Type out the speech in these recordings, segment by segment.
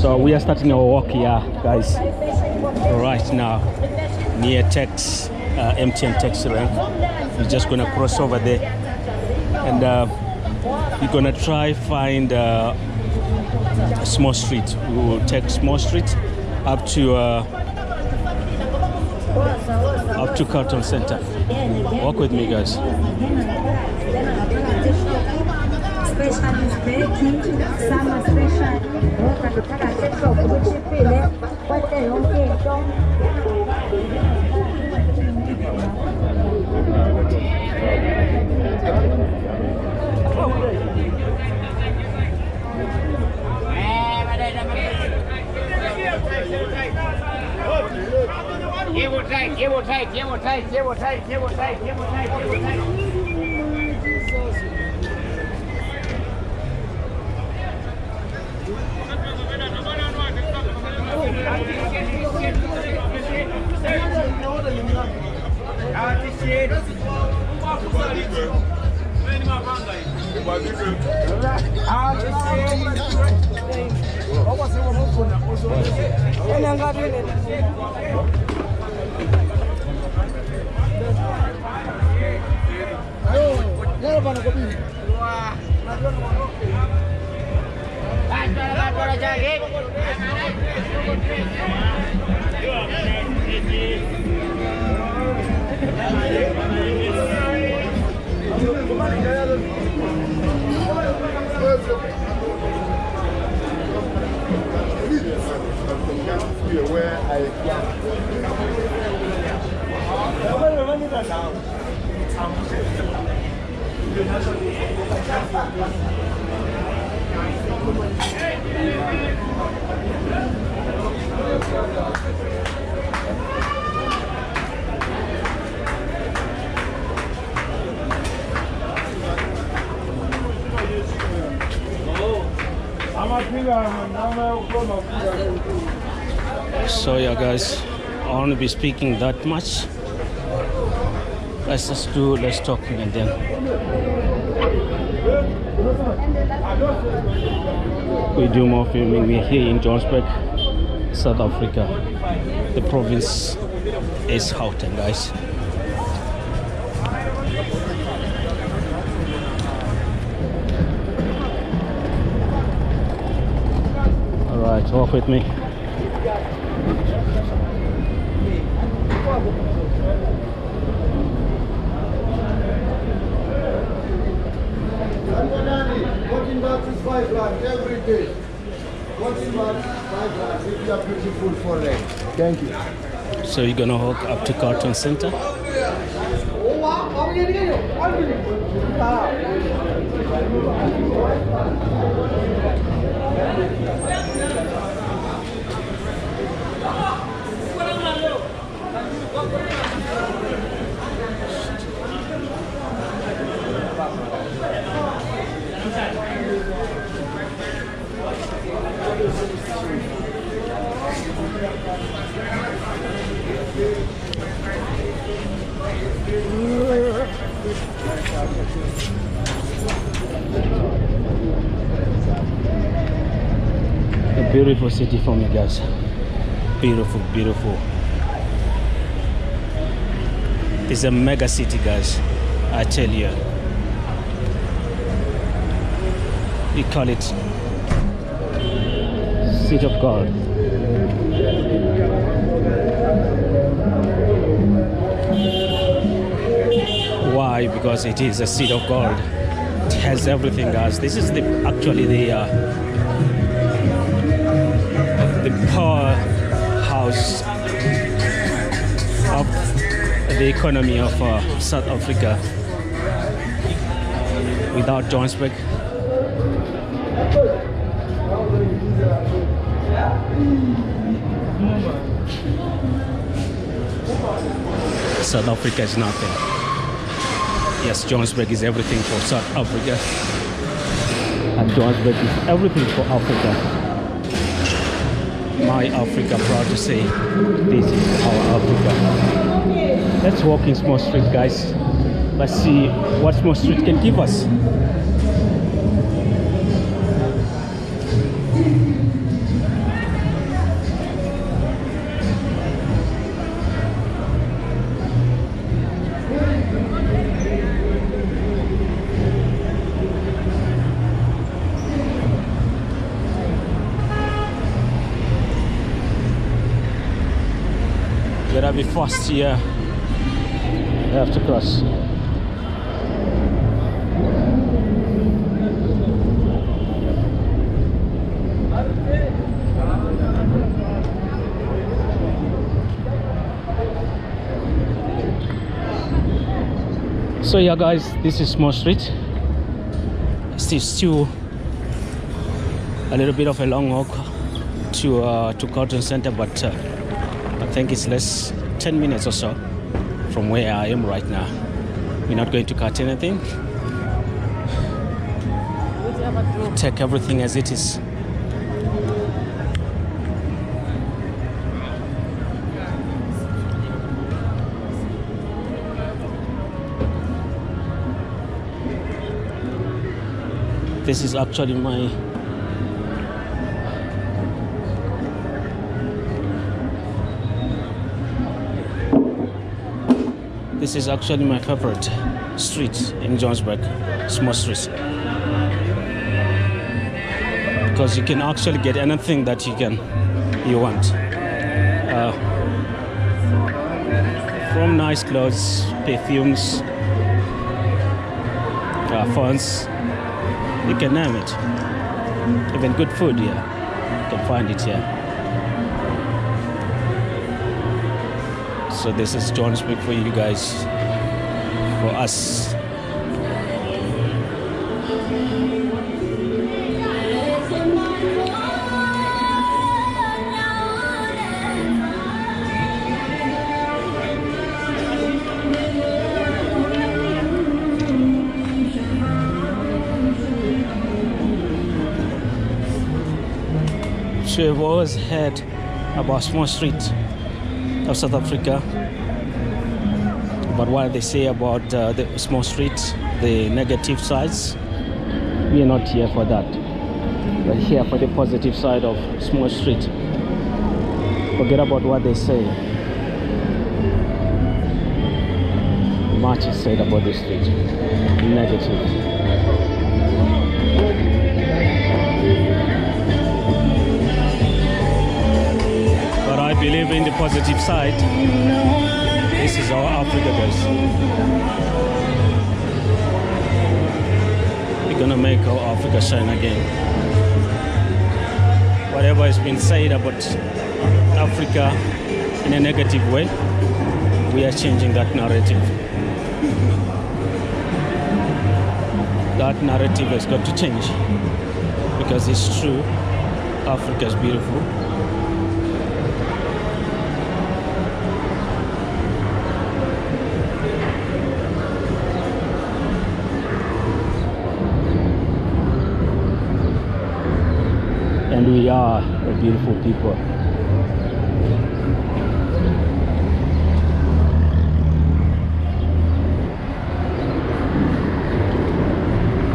So we are starting our walk here, guys, right now near MTN taxi rank. We're just gonna cross over there, and we're gonna try find a small street. We will take small street up to Calton Centre. Walk with me, guys. Give or take, give or take, give or take, give or take, give or take, give or take, give or take. So yeah, guys, I won't be speaking that much. Let's talking and then we do more filming. We're here in Johannesburg, South Africa. The province is Calton, guys. Alright, walk with me. Five rand every day. What's about 5 rand? If you are beautiful for them. Thank you. So you're gonna walk up to Calton Centre. A beautiful city for me, guys. Beautiful, beautiful. It's a mega city, guys, I tell you. We call it City of God. Why? Because it is a seed of God. It has everything, guys. This is actually the powerhouse of the economy of South Africa. Without Johannesburg, South Africa is nothing. Yes, Johannesburg is everything for South Africa, and Johannesburg is everything for Africa. My Africa, proud to say, this is our Africa. Let's walk in Small Street, guys. Let's see what Small Street can give us. gotta be fast here. You have to cross. So yeah guys, this is Small Street. Still a little bit of a long walk to Calton Centre, but I think it's less 10 minutes or so from where I am right now. We're not going to cut anything. Take everything as it is. This is actually my favorite street in Johannesburg, Small Street, because you can actually get anything that you want, from nice clothes, perfumes, phones. You can name it. Even good food here. You can find it here. So this is Johannesburg for you guys. For us. So I've always heard about Small Street of South Africa, but what they say about the Small Street, the negative sides, we are not here for that. We're here for the positive side of Small Street. Forget about what they say. Much is said about the street, negative. I believe in the positive side. This is our Africa, guys. We're gonna make our Africa shine again. Whatever has been said about Africa in a negative way, we are changing that narrative. That narrative has got to change, because it's true, Africa is beautiful. And we are a beautiful people.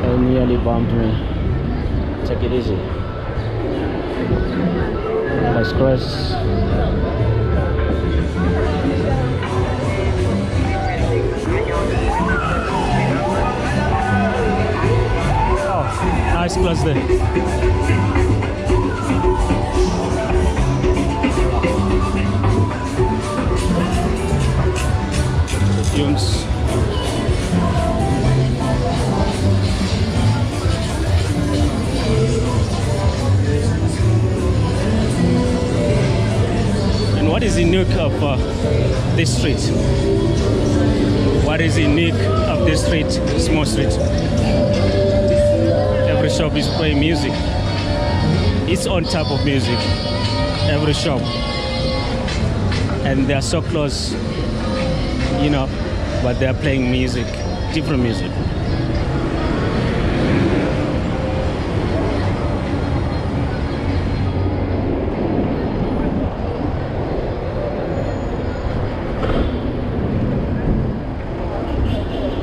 They nearly bumped me. Take it easy. Let's cross. Oh, nice cross there. Fumes. And what is unique of this street? What is unique of this street, Small Street? Every shop is playing music. It's on top of music. Every shop. And they are so close, you know, but they are playing music, different music.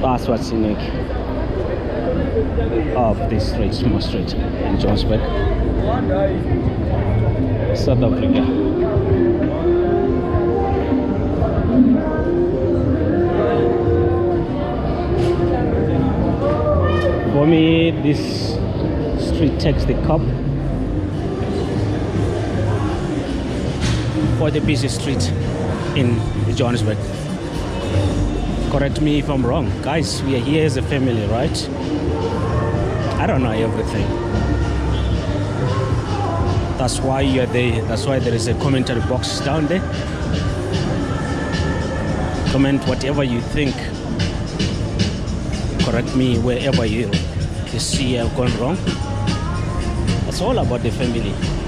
That's what's unique of this street, Small Street in Johannesburg, South Africa. For me, this street takes the cup for the busy street in Johannesburg. Correct me if I'm wrong. Guys, we are here as a family, right? I don't know everything. That's why you're there. That's why there is a commentary box down there. Comment whatever you think. Correct me wherever you see I've gone wrong. It's all about the family.